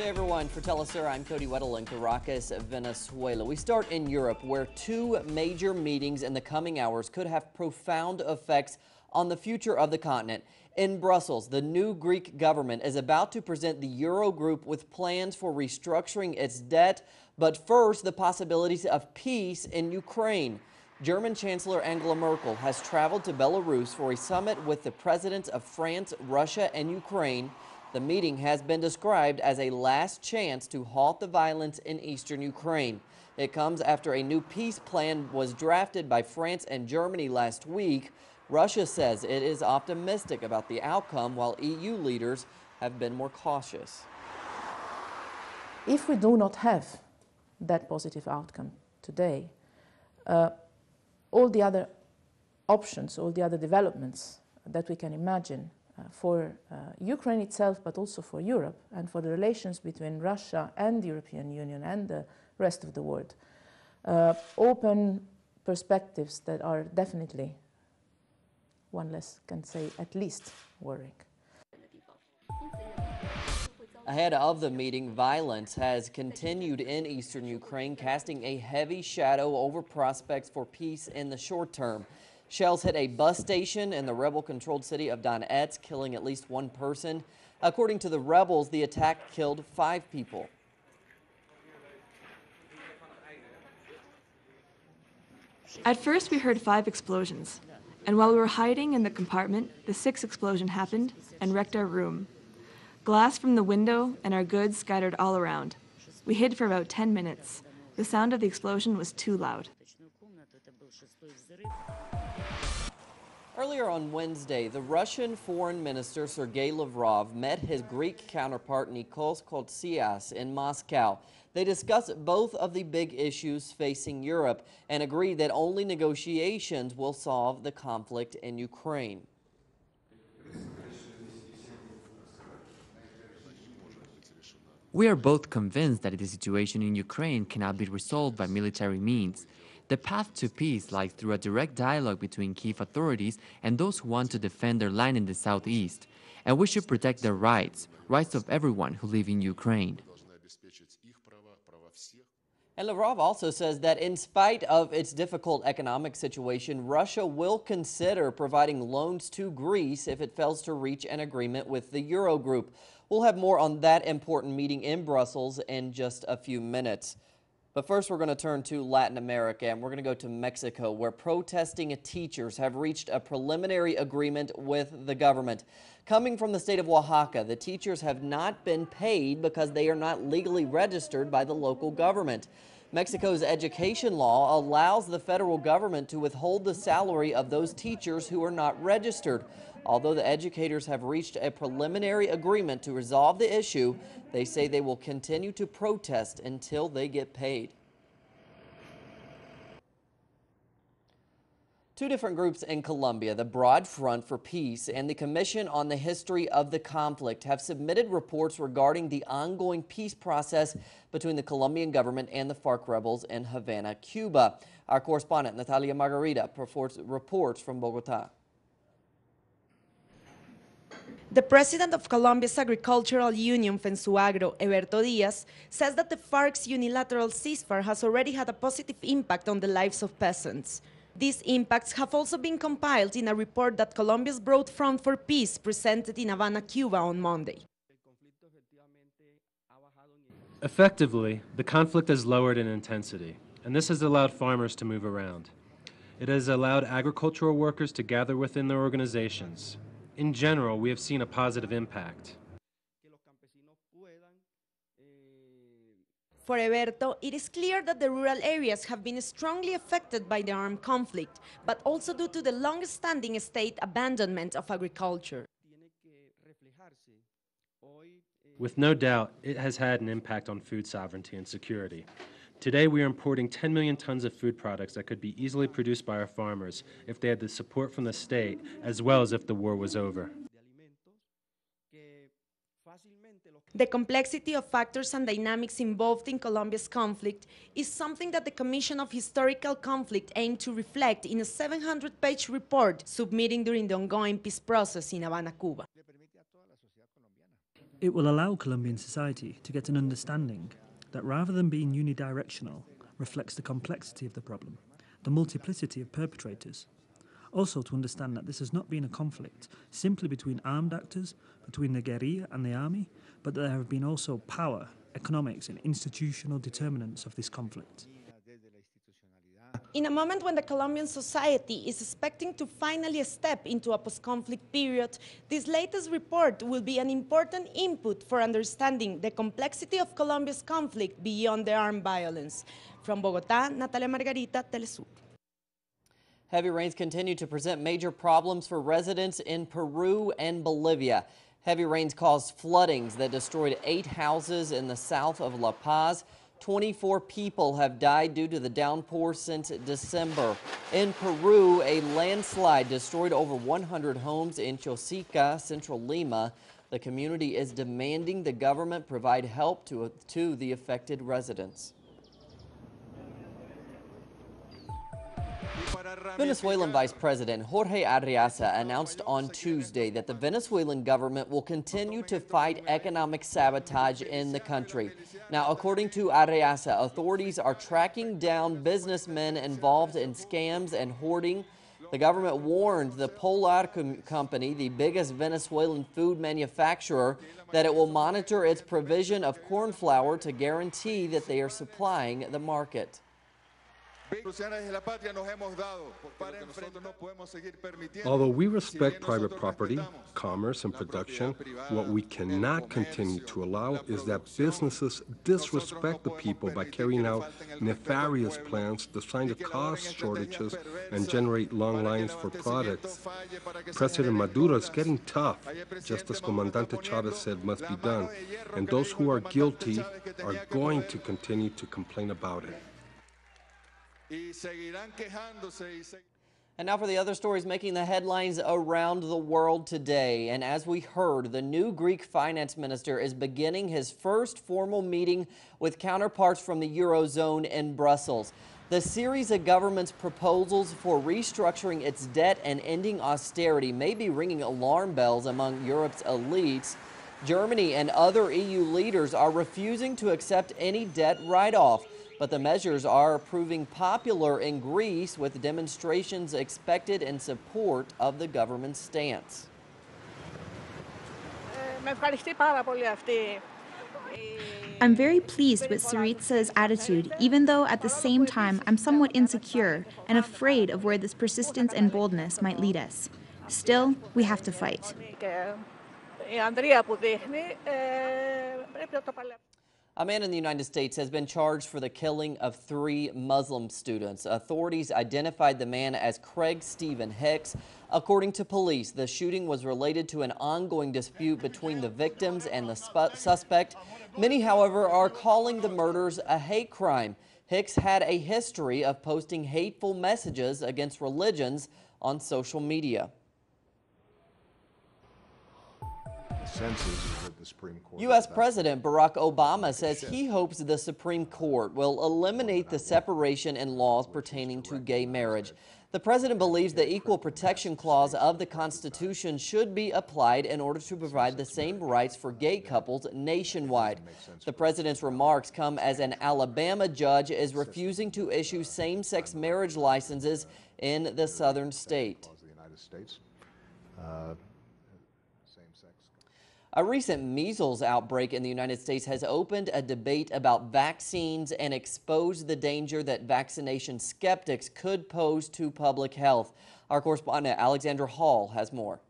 Hey everyone, for teleSUR, I'm Cody Weddle in Caracas, Venezuela. We start in Europe, where two major meetings in the coming hours could have profound effects on the future of the continent. In Brussels, the new Greek government is about to present the Eurogroup with plans for restructuring its debt. But first, the possibilities of peace in Ukraine. German Chancellor Angela Merkel has traveled to Belarus for a summit with the presidents of France, Russia, and Ukraine. The meeting has been described as a last chance to halt the violence in eastern Ukraine. It comes after a new peace plan was drafted by France and Germany last week. Russia says it is optimistic about the outcome, while EU leaders have been more cautious. If we do not have that positive outcome today, all the other options, all the other developments that we can imagine for Ukraine itself, but also for Europe and for the relations between Russia and the European Union and the rest of the world, open perspectives that are definitely, one less can say, at least worrying. Ahead of the meeting, violence has continued in eastern Ukraine, casting a heavy shadow over prospects for peace in the short term. Shells hit a bus station in the rebel-controlled city of Donetsk, killing at least one person. According to the rebels, the attack killed 5 people. At first, we heard 5 explosions, and while we were hiding in the compartment, the 6th explosion happened and wrecked our room. Glass from the window and our goods scattered all around. We hid for about 10 minutes. The sound of the explosion was too loud. Earlier on Wednesday, the Russian Foreign Minister Sergei Lavrov met his Greek counterpart Nikos Kotzias in Moscow. They discussed both of the big issues facing Europe and agreed that only negotiations will solve the conflict in Ukraine. We are both convinced that the situation in Ukraine cannot be resolved by military means. The path to peace lies through a direct dialogue between Kyiv authorities and those who want to defend their land in the southeast. And we should protect their rights of everyone who live in Ukraine. And Lavrov also says that in spite of its difficult economic situation, Russia will consider providing loans to Greece if it fails to reach an agreement with the Eurogroup. We'll have more on that important meeting in Brussels in just a few minutes. But first, we're going to turn to Latin America, and we're going to go to Mexico, where protesting teachers have reached a preliminary agreement with the government. Coming from the state of Oaxaca, the teachers have not been paid because they are not legally registered by the local government. Mexico's education law allows the federal government to withhold the salary of those teachers who are not registered. Although the educators have reached a preliminary agreement to resolve the issue, they say they will continue to protest until they get paid. Two different groups in Colombia, the Broad Front for Peace and the Commission on the History of the Conflict, have submitted reports regarding the ongoing peace process between the Colombian government and the FARC rebels in Havana, Cuba. Our correspondent, Natalia Margarita, reports from Bogotá. The president of Colombia's agricultural union, Fensuagro, Eberto Diaz, says that the FARC's unilateral ceasefire has already had a positive impact on the lives of peasants. These impacts have also been compiled in a report that Colombia's Broad Front for Peace presented in Havana, Cuba on Monday. Effectively, the conflict has lowered in intensity, and this has allowed farmers to move around. It has allowed agricultural workers to gather within their organizations. In general, we have seen a positive impact. For Eberto, it is clear that the rural areas have been strongly affected by the armed conflict, but also due to the long-standing state abandonment of agriculture. With no doubt, it has had an impact on food sovereignty and security. Today, we are importing 10 million tons of food products that could be easily produced by our farmers if they had the support from the state, as well as if the war was over. The complexity of factors and dynamics involved in Colombia's conflict is something that the Commission of Historical Conflict aimed to reflect in a 700-page report submitting during the ongoing peace process in Havana, Cuba. It will allow Colombian society to get an understanding that rather than being unidirectional, reflects the complexity of the problem, the multiplicity of perpetrators. Also to understand that this has not been a conflict simply between armed actors, between the guerrilla and the army, but that there have been also power, economics and institutional determinants of this conflict. In a moment when the Colombian society is expecting to finally step into a post-conflict period, this latest report will be an important input for understanding the complexity of Colombia's conflict beyond the armed violence. From Bogotá, Natalia Margarita, teleSUR. Heavy rains continue to present major problems for residents in Peru and Bolivia. Heavy rains caused floodings that destroyed 8 houses in the south of La Paz. 24 people have died due to the downpour since December. In Peru, a landslide destroyed over 100 homes in Chosica, central Lima. The community is demanding the government provide help to the affected residents. Venezuelan Vice President Jorge Arriaza announced on Tuesday that the Venezuelan government will continue to fight economic sabotage in the country. Now, according to Arriaza, authorities are tracking down businessmen involved in scams and hoarding. The government warned the Polar company, the biggest Venezuelan food manufacturer, that it will monitor its provision of corn flour to guarantee that they are supplying the market. Although we respect private property, commerce, and production, what we cannot continue to allow is that businesses disrespect the people by carrying out nefarious plans designed to cause shortages and generate long lines for products. President Maduro is getting tough, just as Comandante Chavez said must be done, and those who are guilty are going to continue to complain about it. And now for the other stories making the headlines around the world today. And as we heard, the new Greek finance minister is beginning his first formal meeting with counterparts from the Eurozone in Brussels. The series of government's proposals for restructuring its debt and ending austerity may be ringing alarm bells among Europe's elites. Germany and other EU leaders are refusing to accept any debt write-off. But the measures are proving popular in Greece, with demonstrations expected in support of the government's stance. I'm very pleased with Syriza's attitude, even though at the same time I'm somewhat insecure and afraid of where this persistence and boldness might lead us. Still, we have to fight. A man in the United States has been charged for the killing of 3 Muslim students. Authorities identified the man as Craig Stephen Hicks. According to police, the shooting was related to an ongoing dispute between the victims and the suspect. Many, however, are calling the murders a hate crime. Hicks had a history of posting hateful messages against religions on social media. U.S. President Barack Obama says he hopes the Supreme Court will eliminate the separation in laws pertaining to gay marriage. The president believes the Equal Protection Clause of the Constitution should be applied in order to provide the same rights for gay couples nationwide. The president's remarks come as an Alabama judge is refusing to issue same-sex marriage licenses in the southern state. A recent measles outbreak in the United States has opened a debate about vaccines and exposed the danger that vaccination skeptics could pose to public health. Our correspondent Alexandra Hall has more.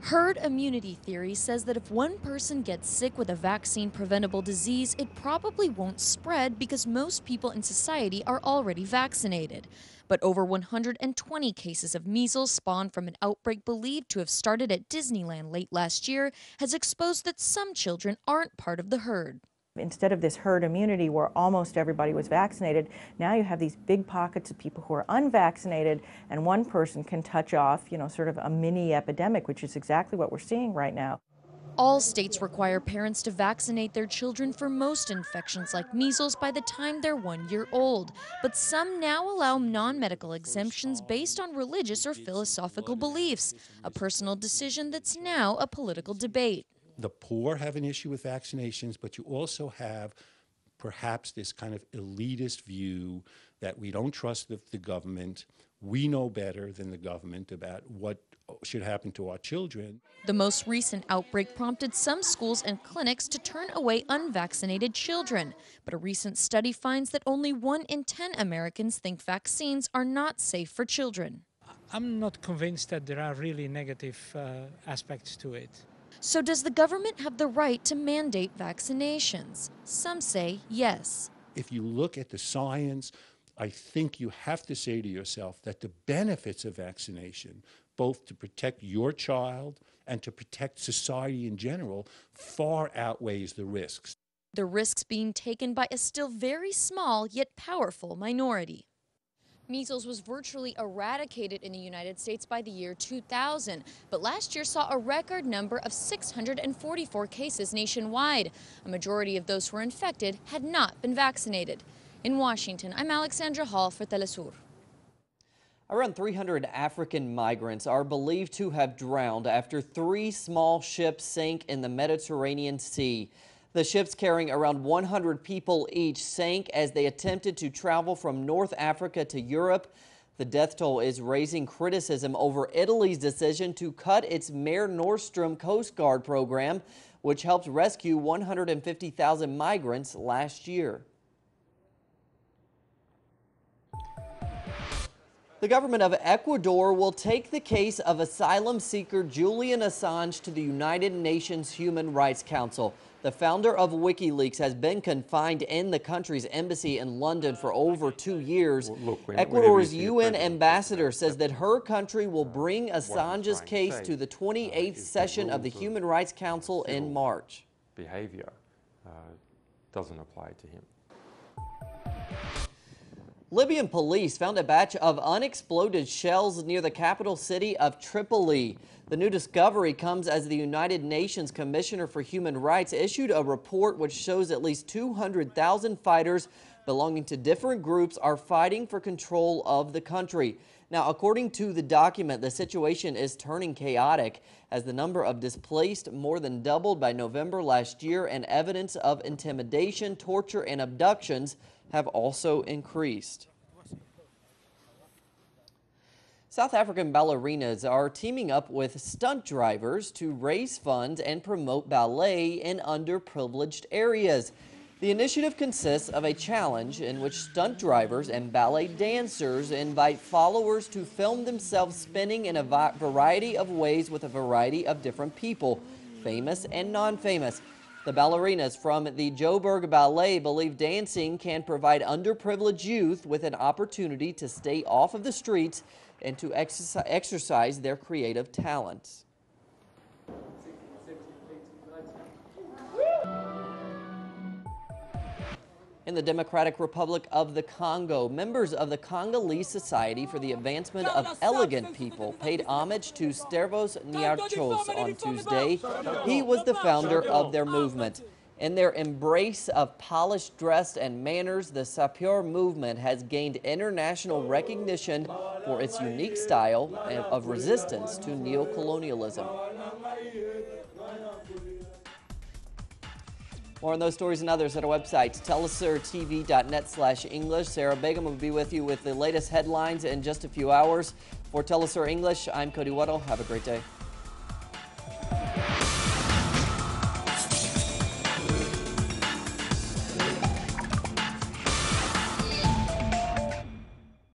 Herd immunity theory says that if one person gets sick with a vaccine-preventable disease, it probably won't spread because most people in society are already vaccinated. But over 120 cases of measles spawned from an outbreak believed to have started at Disneyland late last year has exposed that some children aren't part of the herd. Instead of this herd immunity where almost everybody was vaccinated, now you have these big pockets of people who are unvaccinated, and one person can touch off, sort of a mini epidemic, which is exactly what we're seeing right now. All states require parents to vaccinate their children for most infections like measles by the time they're 1 year old. But some now allow non-medical exemptions based on religious or philosophical beliefs, a personal decision that's now a political debate. the poor have an issue with vaccinations, but you also have perhaps this kind of elitist view that we don't trust the government. We know better than the government about what should happen to our children. The most recent outbreak prompted some schools and clinics to turn away unvaccinated children. But a recent study finds that only 1 in 10 Americans think vaccines are not safe for children. I'm not convinced that there are really negative aspects to it. So does the government have the right to mandate vaccinations? Some say yes. If you look at the science, I think you have to say to yourself that the benefits of vaccination, both to protect your child and to protect society in general, far outweighs the risks. The risks being taken by a still very small yet powerful minority. Measles was virtually eradicated in the United States by the year 2000, but last year saw a record number of 644 cases nationwide. A majority of those who were infected had not been vaccinated. In Washington, I'm Alexandra Hall for teleSUR. Around 300 African migrants are believed to have drowned after 3 small ships sank in the Mediterranean Sea. The ships carrying around 100 people each sank as they attempted to travel from North Africa to Europe. The death toll is raising criticism over Italy's decision to cut its Mare Nostrum Coast Guard program, which helped rescue 150,000 migrants last year. The government of Ecuador will take the case of asylum seeker Julian Assange to the United Nations Human Rights Council. The founder of WikiLeaks has been confined in the country's embassy in London for over 2 years. Ecuador's UN ambassador says that her country will bring Assange's case to the 28th session of the Human Rights Council in March. Behavior doesn't apply to him. Libyan police found a batch of unexploded shells near the capital city of Tripoli. The new discovery comes as the United Nations Commissioner for Human Rights issued a report which shows at least 200,000 fighters belonging to different groups are fighting for control of the country. Now, according to the document, the situation is turning chaotic as the number of displaced more than doubled by November last year, and evidence of intimidation, torture, and abductions have also increased. South African ballerinas are teaming up with stunt drivers to raise funds and promote ballet in underprivileged areas. The initiative consists of a challenge in which stunt drivers and ballet dancers invite followers to film themselves spinning in a variety of ways with a variety of different people, famous and non-famous. The ballerinas from the Joburg Ballet believe dancing can provide underprivileged youth with an opportunity to stay off of the streets and to exercise their creative talents. In the Democratic Republic of the Congo, members of the Congolese Society for the Advancement of Elegant People paid homage to Stervos Niarchos on Tuesday. He was the founder of their movement. In their embrace of polished dress and manners, the Sapeur movement has gained international recognition for its unique style of resistance to neocolonialism. More on those stories and others at our website, telesurtv.net/English. Sarah Begum will be with you with the latest headlines in just a few hours. For teleSUR English, I'm Cody Weddle. Have a great day.